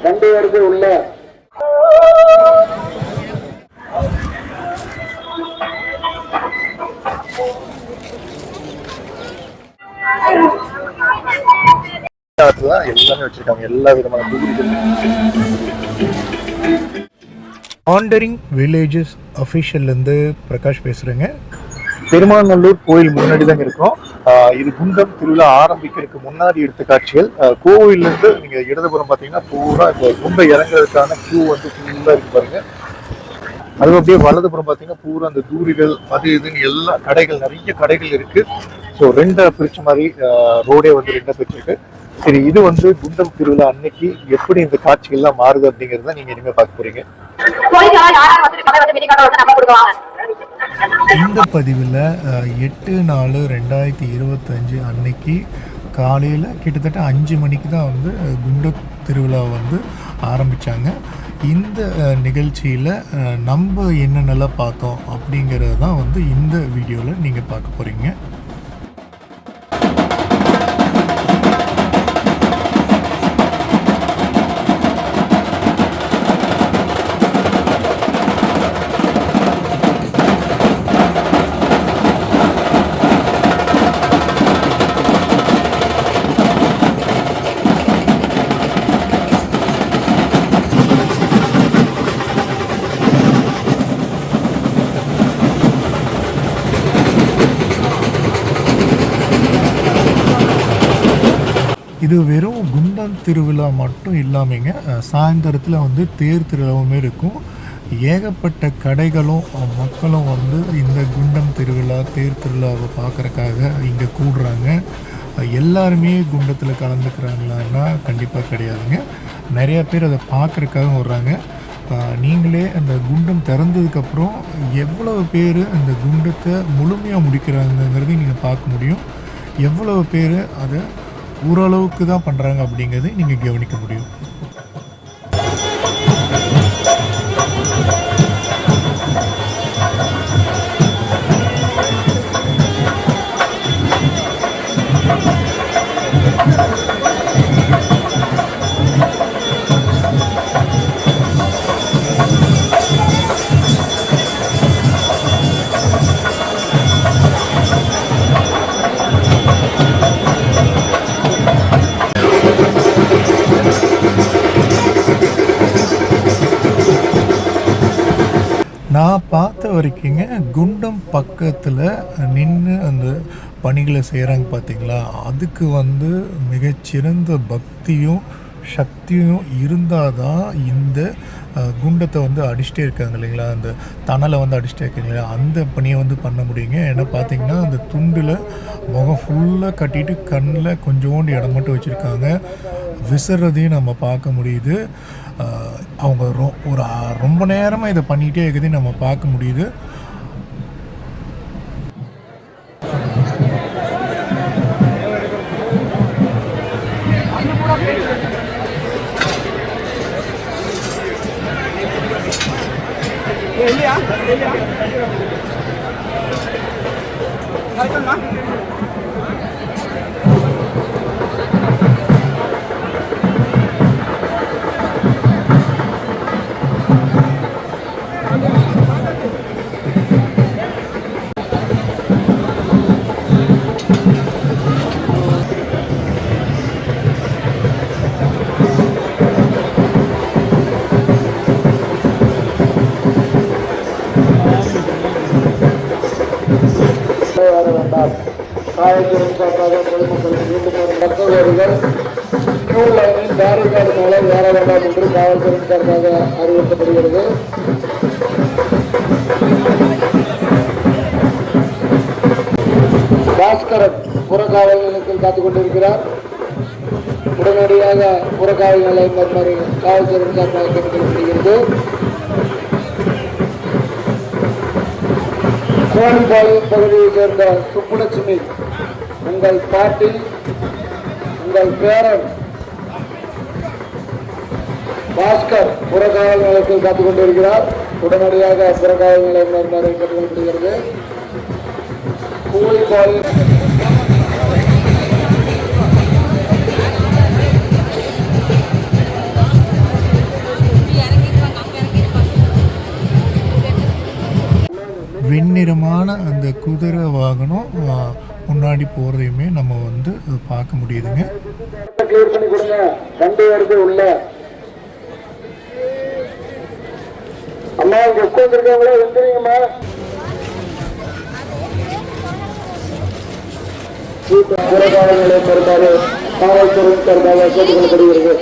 கண்டு வருது உள்ள எல்லாமே வச்சிருக்காங்க. எல்லா விதமான வாண்டரிங் வில்லேஜஸ் அஃபிஷியல்லேருந்து பிரகாஷ் பேசுகிறேங்க. பெருமாநல்லூர் கோயில் முன்னாடி தாங்க இருக்கோம். இது குண்டம் திருவிழா ஆரம்பிக்கிறதுக்கு முன்னாடி எடுத்த காட்சிகள். கோவிலேருந்து நீங்கள் இடதுபுறம் பார்த்தீங்கன்னா பூரா இப்போ குண்டம் இறங்குறதுக்கான கியூ வந்து ஃபுல்லாக இருக்கு பாருங்க. அது அப்படியே வலதுபுறம் பார்த்தீங்கன்னா பூரா அந்த தூரிகள் அது இதுன்னு எல்லா கடைகள், நிறைய கடைகள் இருக்கு. ஸோ ரெண்டா பிரிச்ச மாதிரி ரோடே வந்து ரெண்டா பிரிச்சிருக்கு. சரி, இது வந்து குண்டம் திருவிழா அன்னைக்கு எப்படி இந்த காட்சிகள்லாம் மாறுது அப்படிங்கிறத நீங்க இனிமே பார்க்க போறீங்க. இந்த பதிவில் 8/4/2025 அன்னைக்கு காலையில் கிட்டத்தட்ட 5 மணிக்கு தான் வந்து குண்ட திருவிழா வந்து ஆரம்பித்தாங்க. இந்த நிகழ்ச்சியில் நம்ம என்னென்னலாம் பார்த்தோம் அப்படிங்கிறது தான் வந்து இந்த வீடியோவில் நீங்கள் பார்க்க போகிறீங்க. இது வெறும் குண்டம் திருவிழா மட்டும் இல்லாமங்க, சாயந்தரத்தில் வந்து தேர் திருவிழாவுமே இருக்கும். ஏகப்பட்ட கடைகளும் மக்களும் வந்து இந்த குண்டம் திருவிழா தேர் திருவிழாவை பார்க்குறக்காக இங்கே கூடுறாங்க. எல்லாருமே குண்டத்தில் கலந்துக்கிறாங்களான்னா கண்டிப்பாக கிடையாதுங்க. நிறையா பேர் அதை பார்க்குறக்காக வர்றாங்க. நீங்களே அந்த குண்டம் திறந்ததுக்கப்புறம் எவ்வளவு பேர் அந்த குண்டத்தை முழுமையாக முடிக்கிறாங்கங்கிறதையும் நீங்கள் பார்க்க முடியும். எவ்வளவு பேர் அதை ஓரளவுக்கு தான் பண்ணுறாங்க அப்படிங்கிறதை நீங்கள் கவனிக்க முடியும். நான் பார்த்த வரைக்குங்க, குண்டம் பக்கத்தில் நின்று அந்த பணிகளை செய்கிறாங்க பார்த்தீங்களா, அதுக்கு வந்து மிகச்சிறந்த பக்தியும் சக்தியும் இருந்தால் தான் இந்த குண்டத்தை வந்து அடிச்சுட்டே இருக்காங்க இல்லைங்களா, அந்த தணலை வந்து அடிச்சுட்டே இருக்காங்க இல்லையா, அந்த பணியை வந்து பண்ண முடியுங்க. ஏன்னா பார்த்தீங்கன்னா அந்த துண்டில் முகம் ஃபுல்லாக கட்டிட்டு கண்ணில் கொஞ்சோண்டு இடம் மட்டும் வச்சுருக்காங்க. விசுறதையும் நம்ம பார்க்க முடியுது. அவங்க ரொம்ப நேரமாக இதை பண்ணிகிட்டே இருக்கிறதையும் நம்ம பார்க்க முடியுது. காவல்துறையின் சார்பாக பொதுமக்களுக்கு மீண்டும் ஒரு மருத்துவர்கள் கியூ லைனில் பேரிகார்டு மூலம் ஏற வேண்டாம் என்று காவல்துறையின் சார்பாக அறிவுறுத்தப்படுகிறது. பாஸ்கரன் புறக்காவல் நிலையத்தில் காத்துக் கொண்டிருக்கிறார். உடனடியாக புறக்காவல் நிலையம் வருமாறு காவல்துறையின் சார்பாக கேட்டுக்கொள்ளப்படுகிறது. கோழிப்பாளையம் பகுதியைச் சேர்ந்த சுப்புலட்சுமி, உங்கள் பாட்டி, உங்கள் பேரன் பாஸ்கர் புறக்காவல் நிலையத்தில் காத்துக் கொண்டிருக்கிறார். உடனடியாக புறக்காவல் நிலையம் வருமாறு கேட்டுக்கொள்ளப்படுகிறது. கோழிப்பாளையம் கம்பீரமான அந்த குதிரை வாகனம் முன்னாடி போகிறதையுமே நம்ம வந்து பார்க்க முடியுதுங்க. கிளியர் பண்ணி கொடுங்க. வண்டி வருது உள்ள. அம்மா இங்க உட்காந்துருக்கவங்களா வந்துருங்கம்மா. குறைபாடுகளை பெருமாறு காவல்துறை சார்பாக கேட்டுக்கொள்ளப்படுகிறது.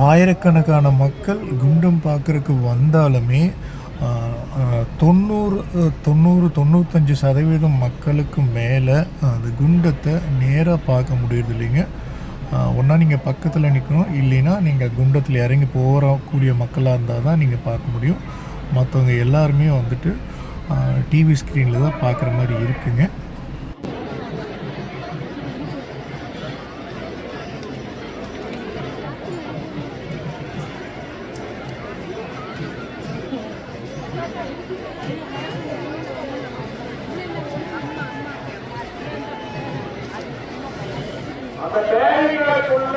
ஆயிரக்கணக்கான மக்கள் குண்டம் பார்க்குறக்கு வந்தாலுமே 90-95% மக்களுக்கு மேலே அந்த குண்டத்தை நேராக பார்க்க முடியுது இல்லைங்க. ஒன்றா நீங்கள் பக்கத்தில் நிற்கணும், இல்லைன்னா நீங்கள் குண்டத்தில் இறங்கி போகக்கூடிய மக்களாக இருந்தால் தான் நீங்கள் பார்க்க முடியும். மற்றவங்க எல்லாருமே வந்துட்டு டிவி ஸ்க்ரீனில் தான் பார்க்குற மாதிரி இருக்குங்க. அந்த பேரிகளுக்குள்ள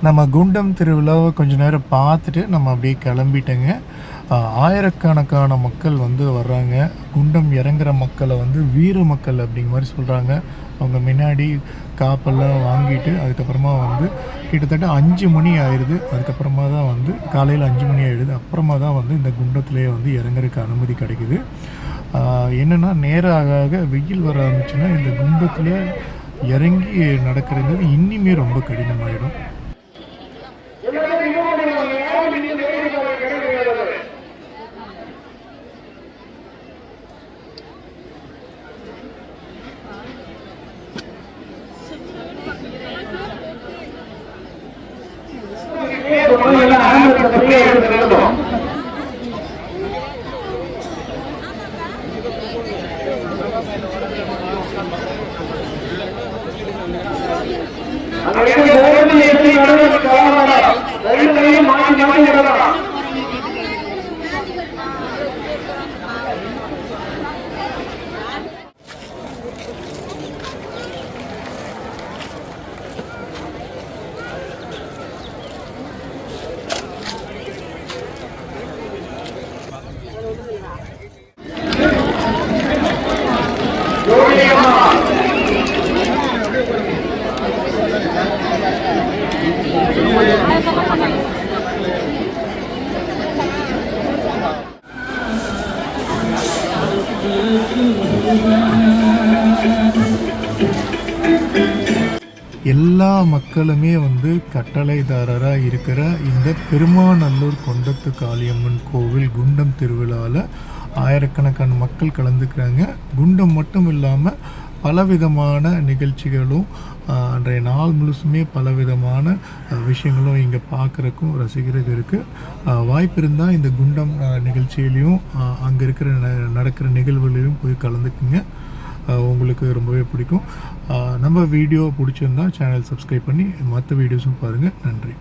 நம்ம குண்டம் திருவிழாவை கொஞ்ச நேரம் பார்த்துட்டு நம்ம அப்படியே கிளம்பிட்டேங்க. ஆயிரக்கணக்கான மக்கள் வந்து வர்றாங்க. குண்டம் இறங்குற மக்களை வந்து வீர மக்கள் அப்படிங்கிற மாதிரி சொல்கிறாங்க. அவங்க முன்னாடி காப்பெல்லாம் வாங்கிட்டு அதுக்கப்புறமா வந்து கிட்டத்தட்ட 5 மணி ஆயிடுது. அதுக்கப்புறமா தான் வந்து காலையில் 5 மணி ஆகிடுது. அப்புறமா தான் வந்து இந்த குண்டத்திலே வந்து இறங்குறதுக்கு அனுமதி கிடைக்குது. என்னென்னா நேராக வெயில் வர ஆரம்பிச்சுன்னா இந்த குண்டத்தில் இறங்கி நடக்கிறது இன்னுமே ரொம்ப கடினமாயிடும். மக்களுமே வந்து கட்டளைதாரராக இருக்கிற இந்த பெருமாநல்லூர் கொண்டத்து காளியம்மன் கோவில் குண்டம் திருவிழாவில் ஆயிரக்கணக்கான மக்கள் கலந்துக்கிறாங்க. குண்டம் மட்டும் இல்லாமல் பலவிதமான நிகழ்ச்சிகளும் அன்றைய நாள் முழுசுமே பலவிதமான விஷயங்களும் இங்கே பார்க்குறக்கும் ரசிக்கிறதுக்கு இருக்குது. வாய்ப்பு இருந்தால் இந்த குண்டம் நிகழ்ச்சியிலையும் அங்கே இருக்கிற நடக்கிற நிகழ்வுகளையும் போய் கலந்துக்குங்க. உங்களுக்கு ரொம்பவே பிடிக்கும். நம்ம வீடியோ பிடிச்சிருந்தா சேனல் சப்ஸ்கிரைப் பண்ணி மற்ற வீடியோஸும் பாருங்கள். நன்றி.